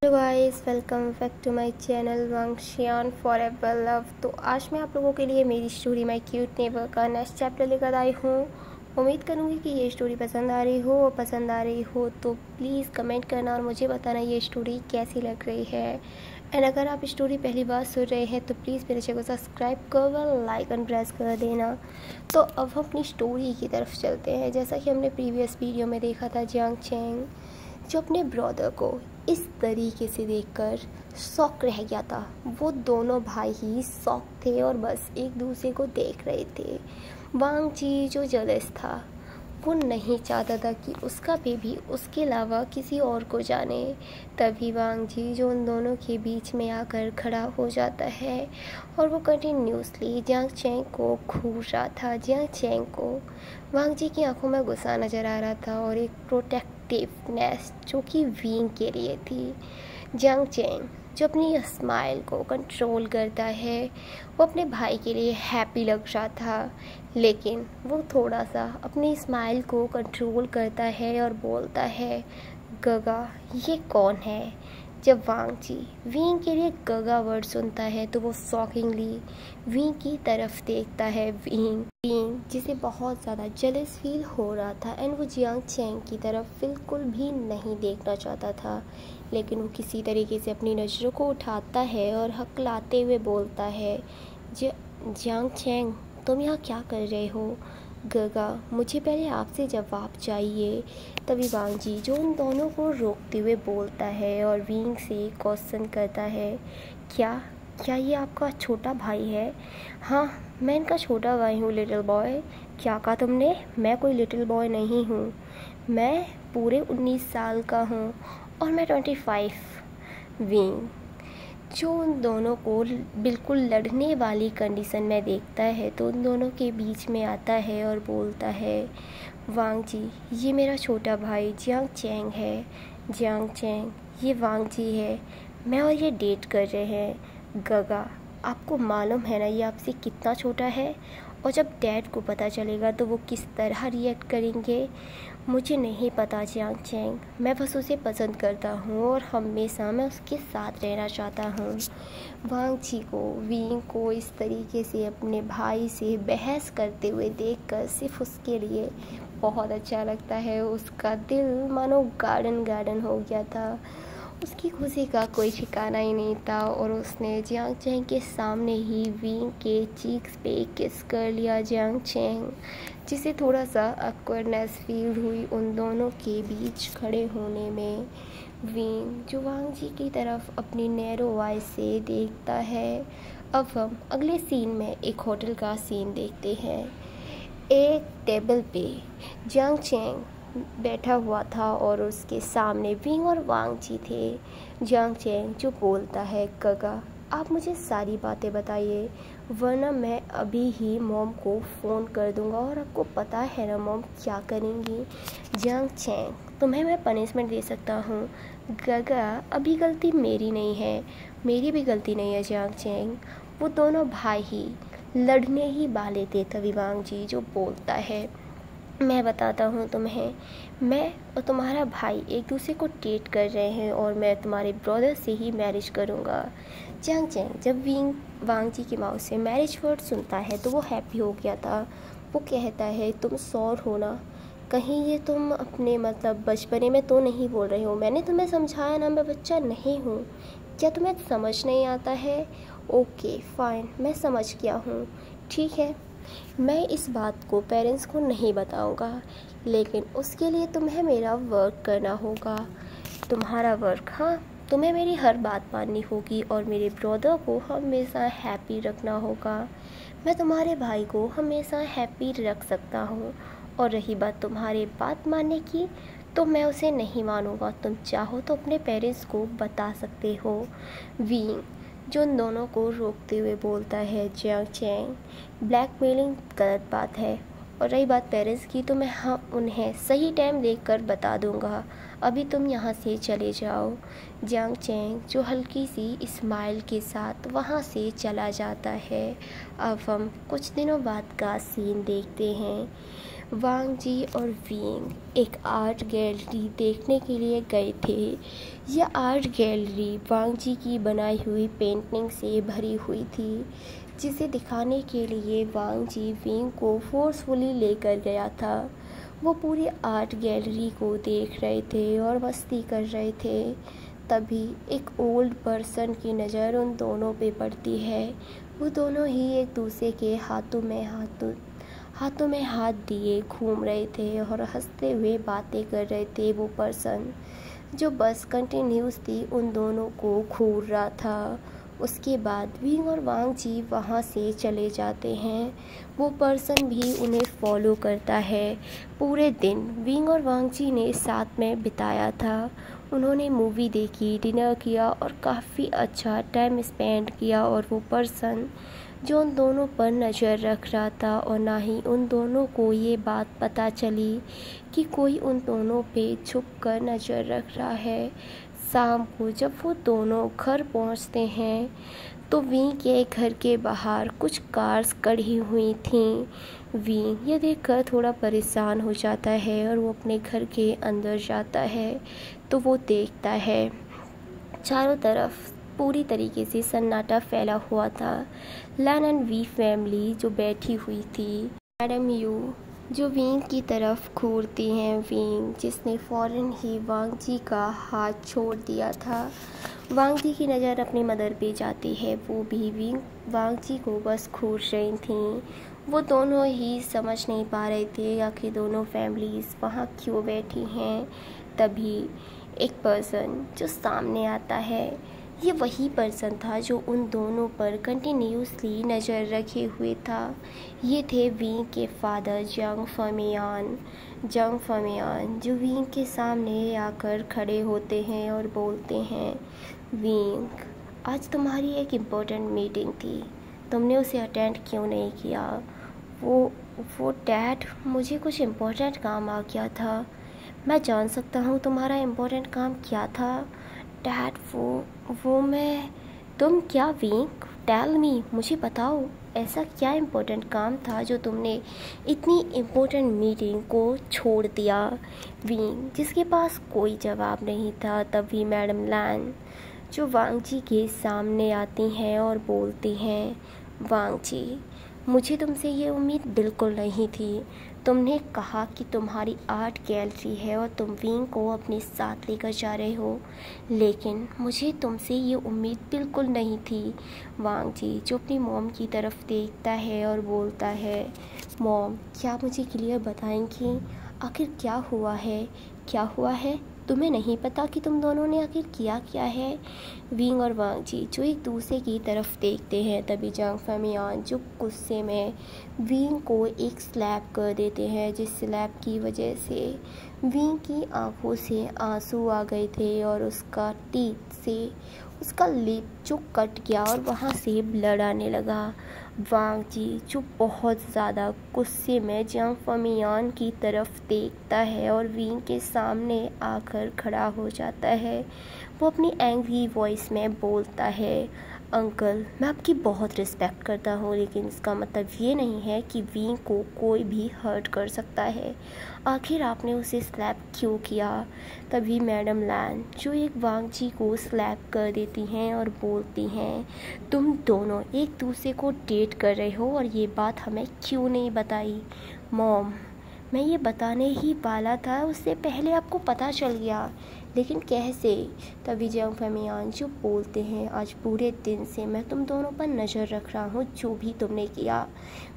Hello guys, welcome back to my channel Wangxian forever love. तो आज मैं आप लोगों के लिए मेरी स्टोरी माय क्यूट नेबर का नेक्स्ट चैप्टर लेकर आई हूँ। उम्मीद करूँगी कि ये स्टोरी पसंद आ रही हो, और पसंद आ रही हो तो प्लीज़ कमेंट करना और मुझे बताना ये स्टोरी कैसी लग रही है। एंड अगर आप स्टोरी पहली बार सुन रहे हैं तो प्लीज़ मेरे चैनल को सब्सक्राइब कर लाइक एंड प्रेस कर देना। तो अब हम अपनी स्टोरी की तरफ चलते हैं। जैसा कि हमने प्रीवियस वीडियो में देखा था, जियांग चैंग जो अपने ब्रदर को इस तरीके से देखकर शॉक रह गया था। वो दोनों भाई ही शॉक थे और बस एक दूसरे को देख रहे थे। वांग जी जो जेलस था, वो नहीं चाहता था कि उसका बेबी उसके अलावा किसी और को जाने। तभी वांग जी जो उन दोनों के बीच में आकर खड़ा हो जाता है और वो कंटिन्यूसली जियांग चैंग को घूर रहा था। जियांग चैंग को वांग जी की आंखों में गुस्सा नज़र आ रहा था और एक प्रोटेक्टिवनेस जो कि विंग के लिए थी। जियांग चैंग जो अपनी स्माइल को कंट्रोल करता है, वो अपने भाई के लिए हैप्पी लग रहा था, लेकिन वो थोड़ा सा अपनी स्माइल को कंट्रोल करता है और बोलता है, गगा ये कौन है। जब वांग जी विंग के लिए गगा वर्ड सुनता है तो वो शॉकिंगली विंग की तरफ देखता है। विंग जिसे बहुत ज़्यादा जेलस फील हो रहा था एंड वो जियांग चैंग की तरफ बिल्कुल भी नहीं देखना चाहता था, लेकिन वो किसी तरीके से अपनी नज़रों को उठाता है और हकलाते हुए बोलता है, जियांग चैंग तुम यहाँ क्या कर रहे हो। गगा मुझे पहले आपसे जवाब चाहिए। तभी वांग जी जो उन दोनों को रोकते हुए बोलता है और विंग से क्वेश्चन करता है, क्या ये आपका छोटा भाई है। हाँ मैं इनका छोटा भाई हूँ लिटिल बॉय। क्या कहा तुमने। मैं कोई लिटिल बॉय नहीं हूँ, मैं पूरे 19 साल का हूँ और मैं 25। विंग जो उन दोनों को बिल्कुल लड़ने वाली कंडीशन में देखता है तो उन दोनों के बीच में आता है और बोलता है, वांग जी ये मेरा छोटा भाई जियांग चैंग है। जियांग चैंग ये वांग जी है, मैं और ये डेट कर रहे हैं। गगा आपको मालूम है ना ये आपसे कितना छोटा है, और जब डैड को पता चलेगा तो वो किस तरह रिएक्ट करेंगे। मुझे नहीं पता जियांग चैंग, मैं बस उसे पसंद करता हूँ और हमेशा मैं उसके साथ रहना चाहता हूँ। वांग जी को विंग को इस तरीके से अपने भाई से बहस करते हुए देखकर सिर्फ उसके लिए बहुत अच्छा लगता है। उसका दिल मानो गार्डन हो गया था। उसकी खुशी का कोई ठिकाना ही नहीं था और उसने जियांग चैंग के सामने ही विंग के चीक्स पे किस कर लिया। जियांग चैंग जिसे थोड़ा सा awkwardness फील हुई उन दोनों के बीच खड़े होने में। विंग जो वांग जी की तरफ अपनी नैरो आइज से देखता है। अब हम अगले सीन में एक होटल का सीन देखते हैं। एक टेबल पे जियांग चैंग बैठा हुआ था और उसके सामने विंग और वांग जी थे। जियांग चैंग जो बोलता है, गगा आप मुझे सारी बातें बताइए वरना मैं अभी ही मॉम को फ़ोन कर दूंगा, और आपको पता है ना मॉम क्या करेंगी। जियांग चैंग तुम्हें मैं पनिशमेंट दे सकता हूँ। गगा अभी गलती मेरी नहीं है, मेरी भी गलती नहीं है जियांग चैंग, वो दोनों भाई ही लड़ने ही वाले थे। तभी वांग जी जो बोलता है, मैं बताता हूँ तुम्हें, मैं और तुम्हारा भाई एक दूसरे को डेट कर रहे हैं और मैं तुम्हारे ब्रदर से ही मैरिज करूँगा। जियांग चैंग जब वांग जी की माउथ से मैरिज वर्ड सुनता है तो वो हैप्पी हो गया था। वो कहता है, तुम श्योर हो ना, कहीं ये तुम अपने मतलब बचपने में तो नहीं बोल रहे हो। मैंने तुम्हें समझाया ना मैं बच्चा नहीं हूँ, क्या तुम्हें समझ नहीं आता है। ओके फाइन मैं समझ गया हूँ, ठीक है मैं इस बात को पेरेंट्स को नहीं बताऊंगा, लेकिन उसके लिए तुम्हें मेरा वर्क करना होगा। तुम्हारा वर्क, हाँ तुम्हें मेरी हर बात माननी होगी और मेरे ब्रदर को हमेशा हैप्पी रखना होगा। मैं तुम्हारे भाई को हमेशा हैप्पी रख सकता हूँ, और रही बात तुम्हारी बात मानने की तो मैं उसे नहीं मानूंगा। तुम चाहो तो अपने पेरेंट्स को बता सकते हो। विंग जो उन दोनों को रोकते हुए बोलता है, जियांग चैंग ब्लैकमेलिंग गलत बात है, और रही बात पेरेंट्स की तो मैं उन्हें सही टाइम देखकर बता दूंगा, अभी तुम यहाँ से चले जाओ। जियांग चैंग जो हल्की सी स्माइल के साथ वहाँ से चला जाता है। अब हम कुछ दिनों बाद का सीन देखते हैं। वांग जी और विंग एक आर्ट गैलरी देखने के लिए गए थे। यह आर्ट गैलरी वांग जी की बनाई हुई पेंटिंग से भरी हुई थी, जिसे दिखाने के लिए वांग जी विंग को फोर्सफुली लेकर गया था। वो पूरी आर्ट गैलरी को देख रहे थे और मस्ती कर रहे थे। तभी एक ओल्ड पर्सन की नज़र उन दोनों पे पड़ती है। वो दोनों ही एक दूसरे के हाथों में हाथ दिए घूम रहे थे और हंसते हुए बातें कर रहे थे। वो पर्सन जो बस कंटिन्यूसली उन दोनों को घूर रहा था। उसके बाद विंग और वांग जी वहाँ से चले जाते हैं। वो पर्सन भी उन्हें फॉलो करता है। पूरे दिन विंग और वांग जी ने साथ में बिताया था। उन्होंने मूवी देखी, डिनर किया और काफ़ी अच्छा टाइम स्पेंड किया। और वो पर्सन जो उन दोनों पर नज़र रख रहा था, और ना ही उन दोनों को ये बात पता चली कि कोई उन दोनों पे छुप कर नज़र रख रहा है। शाम को जब वो दोनों घर पहुंचते हैं तो विंग के घर के बाहर कुछ कार्स खड़ी हुई थीं। विंग ये देखकर थोड़ा परेशान हो जाता है और वो अपने घर के अंदर जाता है तो वो देखता है चारों तरफ पूरी तरीके से सन्नाटा फैला हुआ था। लैन एंड वी फैमिली जो बैठी हुई थी। मैडम यू जो विंग की तरफ घूरती हैं। विंग जिसने फ़ौरन ही वांग जी का हाथ छोड़ दिया था। वांग जी की नज़र अपनी मदर पे जाती है। वो भी विंग वांग जी को बस घूर रही थीं। वो दोनों ही समझ नहीं पा रहे थे आखिर दोनों फैमिलीज़ वहाँ क्यों बैठी हैं। तभी एक पर्सन जो सामने आता है, ये वही पर्सन था जो उन दोनों पर कंटिन्यूसली नज़र रखे हुए था। ये थे विंग के फादर जंग फमियान जो विंग के सामने आकर खड़े होते हैं और बोलते हैं, विंग आज तुम्हारी एक इम्पोर्टेंट मीटिंग थी, तुमने उसे अटेंड क्यों नहीं किया? वो डैड, मुझे कुछ इम्पोर्टेंट काम आ गया था। मैं जान सकता हूँ तुम्हारा इम्पोर्टेंट काम क्या था? डैड तुम क्या? विंग टेल मी, मुझे बताओ ऐसा क्या इम्पोर्टेंट काम था जो तुमने इतनी इम्पोर्टेंट मीटिंग को छोड़ दिया? विंग जिसके पास कोई जवाब नहीं था। तभी मैडम लैन जो वांग जी के सामने आती हैं और बोलती हैं, वांग जी मुझे तुमसे ये उम्मीद बिल्कुल नहीं थी। तुमने कहा कि तुम्हारी आर्ट गैलरी है और तुम विंग को अपने साथ लेकर जा रहे हो, लेकिन मुझे तुमसे ये उम्मीद बिल्कुल नहीं थी। वांग जी जो अपनी मॉम की तरफ देखता है और बोलता है, मॉम क्या मुझे क्लियर बताएंगी आखिर क्या हुआ है? तुम्हें नहीं पता कि तुम दोनों ने आखिर किया क्या है? विंग और वांग जी जो एक दूसरे की तरफ देखते हैं। तभी जंग फमियान जो गुस्से में विंग को एक स्लैप कर देते हैं, जिस स्लैप की वजह से विंग की आंखों से आंसू आ गए थे और उसका टीथ से उसका लिप जो कट गया और वहाँ से ब्लड आने लगा। वांग जी जो बहुत ज़्यादा गुस्से में जंग फमियान की तरफ देखता है और विंग के सामने आकर खड़ा हो जाता है। वो अपनी एंग्री वॉइस में बोलता है, अंकल मैं आपकी बहुत रिस्पेक्ट करता हूँ, लेकिन इसका मतलब ये नहीं है कि विंग को कोई भी हर्ट कर सकता है। आखिर आपने उसे स्लैप क्यों किया? तभी मैडम लैन जो एक वांग जी को स्लैप कर देती हैं और बोलती हैं, तुम दोनों एक दूसरे को डेट कर रहे हो और ये बात हमें क्यों नहीं बताई? मॉम मैं ये बताने ही वाला था, उससे पहले आपको पता चल गया, लेकिन कैसे? तभी जंग फमियान जो बोलते हैं, आज पूरे दिन से मैं तुम दोनों पर नज़र रख रहा हूँ, जो भी तुमने किया।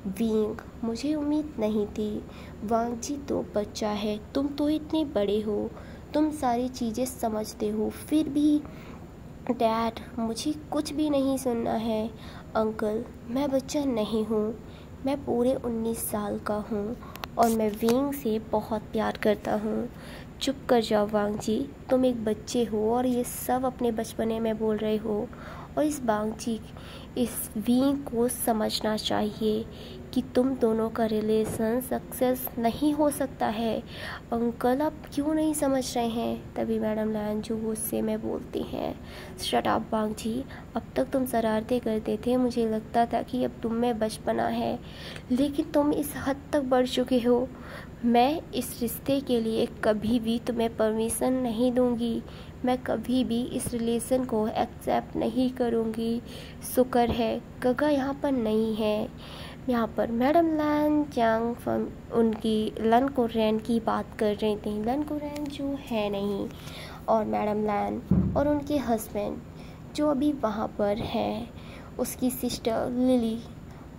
विंग मुझे उम्मीद नहीं थी। वांग जी तो बच्चा है, तुम तो इतने बड़े हो, तुम सारी चीज़ें समझते हो, फिर भी डैड मुझे कुछ भी नहीं सुनना है। अंकल मैं बच्चा नहीं हूँ, मैं पूरे 19 साल का हूँ और मैं विंग से बहुत प्यार करता हूँ। चुप कर जाओ वांग जी, तुम एक बच्चे हो और ये सब अपने बचपने में बोल रहे हो। और इस बांगची इस वी को समझना चाहिए कि तुम दोनों का रिलेशन सक्सेस नहीं हो सकता है। अंकल आप क्यों नहीं समझ रहे हैं? तभी मैडम लैन जो गुस्से में बोलती हैं, शट अप बांगची, अब तक तुम शरारतें करते थे, मुझे लगता था कि अब तुम में बचपना है, लेकिन तुम इस हद तक बढ़ चुके हो। मैं इस रिश्ते के लिए कभी भी तुम्हें परमिशन नहीं दूंगी। मैं कभी भी इस रिलेशन को एक्सेप्ट नहीं करूंगी। शुक्र है गगा यहाँ पर नहीं है। यहाँ पर मैडम लैन चांग उनकी लन कुरैन की बात कर रही थी। लन कुरैन जो है नहीं, और मैडम लैन और उनके हस्बैंड जो अभी वहाँ पर हैं, उसकी सिस्टर लिली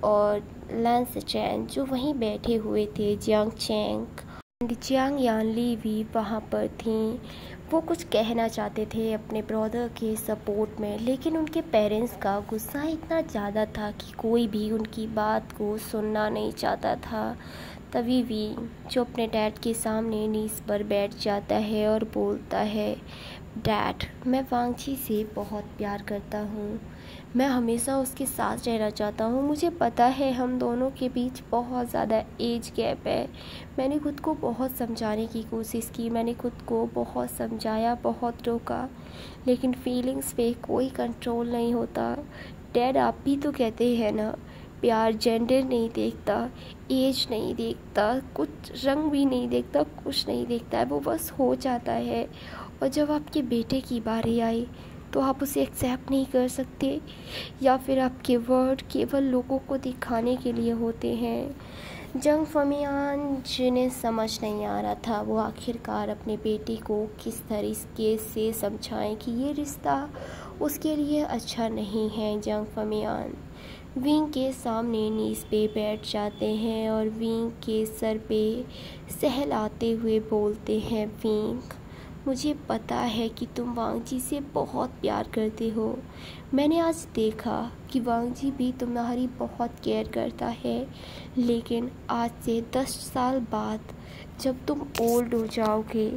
और लैन सचैन जो वहीं बैठे हुए थे। जियांग चैंग जियांग यानली भी वहाँ पर थी। वो कुछ कहना चाहते थे अपने ब्रदर के सपोर्ट में, लेकिन उनके पेरेंट्स का गुस्सा इतना ज़्यादा था कि कोई भी उनकी बात को सुनना नहीं चाहता था। तभी भी जो अपने डैड के सामने नीस पर बैठ जाता है और बोलता है, डैड मैं वांगची से बहुत प्यार करता हूँ, मैं हमेशा उसके साथ रहना चाहता हूँ। मुझे पता है हम दोनों के बीच बहुत ज़्यादा एज गैप है। मैंने खुद को बहुत समझाने की कोशिश की, मैंने खुद को बहुत समझाया, बहुत रोका, लेकिन फीलिंग्स पे कोई कंट्रोल नहीं होता। डैड आप भी तो कहते हैं ना, प्यार जेंडर नहीं देखता, एज नहीं देखता, कुछ रंग भी नहीं देखता, कुछ नहीं देखता है, वो बस हो जाता है। और जब आपके बेटे की बारी आई तो आप उसे एक्सेप्ट नहीं कर सकते, या फिर आपके वर्ड केवल लोगों को दिखाने के लिए होते हैं। जंग फमियान जिन्हें समझ नहीं आ रहा था वो आखिरकार अपने बेटे को किस तरीके से समझाएं कि ये रिश्ता उसके लिए अच्छा नहीं है। जंग फमियान विंग के सामने नीस पे बैठ जाते हैं और विंग के सर पे सहलाते हुए बोलते हैं, विंग मुझे पता है कि तुम वांगजी से बहुत प्यार करते हो। मैंने आज देखा कि वांगजी भी तुम्हारी बहुत केयर करता है, लेकिन आज से 10 साल बाद जब तुम ओल्ड हो जाओगे,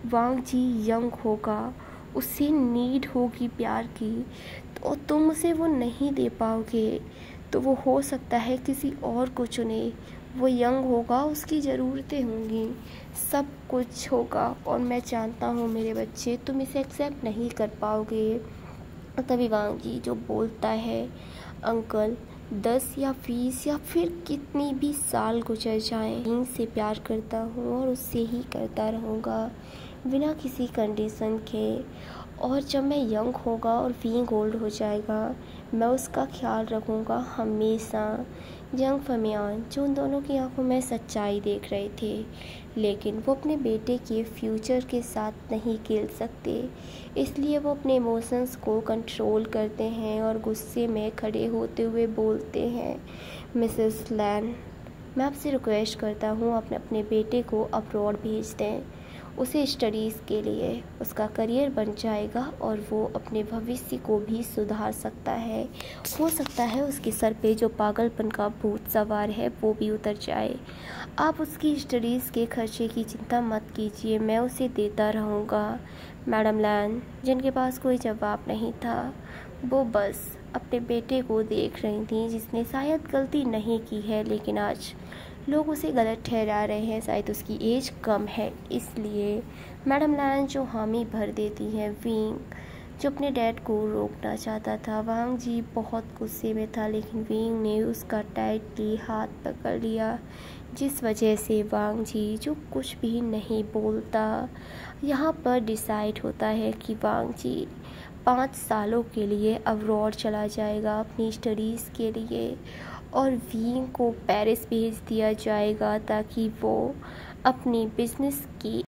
वांगजी यंग होगा, उसे नीड होगी प्यार की, तो तुम उसे वो नहीं दे पाओगे। तो वो हो सकता है किसी और को चुने। वो यंग होगा, उसकी ज़रूरतें होंगी, सब कुछ होगा, और मैं जानता हूँ मेरे बच्चे तुम इसे एक्सेप्ट नहीं कर पाओगे। तभी वांगजी जो बोलता है, अंकल 10 या 20 या फिर कितनी भी साल गुजर जाएं, विंग से प्यार करता हूँ और उससे ही करता रहूँगा बिना किसी कंडीशन के। और जब मैं यंग होगा और विंग ओल्ड हो जाएगा, मैं उसका ख्याल रखूँगा हमेशा। जंग फमियान जो उन दोनों की आंखों में सच्चाई देख रहे थे, लेकिन वो अपने बेटे के फ्यूचर के साथ नहीं खेल सकते, इसलिए वो अपने इमोशंस को कंट्रोल करते हैं और गुस्से में खड़े होते हुए बोलते हैं, मिसेस लैन मैं आपसे रिक्वेस्ट करता हूँ अपने बेटे को अब्रॉड भेज दें। उसे स्टडीज़ के लिए उसका करियर बन जाएगा और वो अपने भविष्य को भी सुधार सकता है। हो सकता है उसके सर पे जो पागलपन का भूत सवार है वो भी उतर जाए। आप उसकी स्टडीज़ के खर्चे की चिंता मत कीजिए, मैं उसे देता रहूँगा। मैडम लैन जिनके पास कोई जवाब नहीं था, वो बस अपने बेटे को देख रही थी जिसने शायद गलती नहीं की है, लेकिन आज लोग उसे गलत ठहरा रहे हैं, शायद उसकी एज कम है इसलिए। मैडम लैन जो हामी भर देती हैं। विंग जो अपने डैड को रोकना चाहता था, वांगजी बहुत गुस्से में था, लेकिन विंग ने उसका टाइटली हाथ पकड़ लिया, जिस वजह से वांगजी जो कुछ भी नहीं बोलता। यहाँ पर डिसाइड होता है कि वांगजी 5 सालों के लिए अब्रॉड चला जाएगा अपनी स्टडीज़ के लिए, और विंग को पेरिस भेज दिया जाएगा ताकि वो अपनी बिजनेस की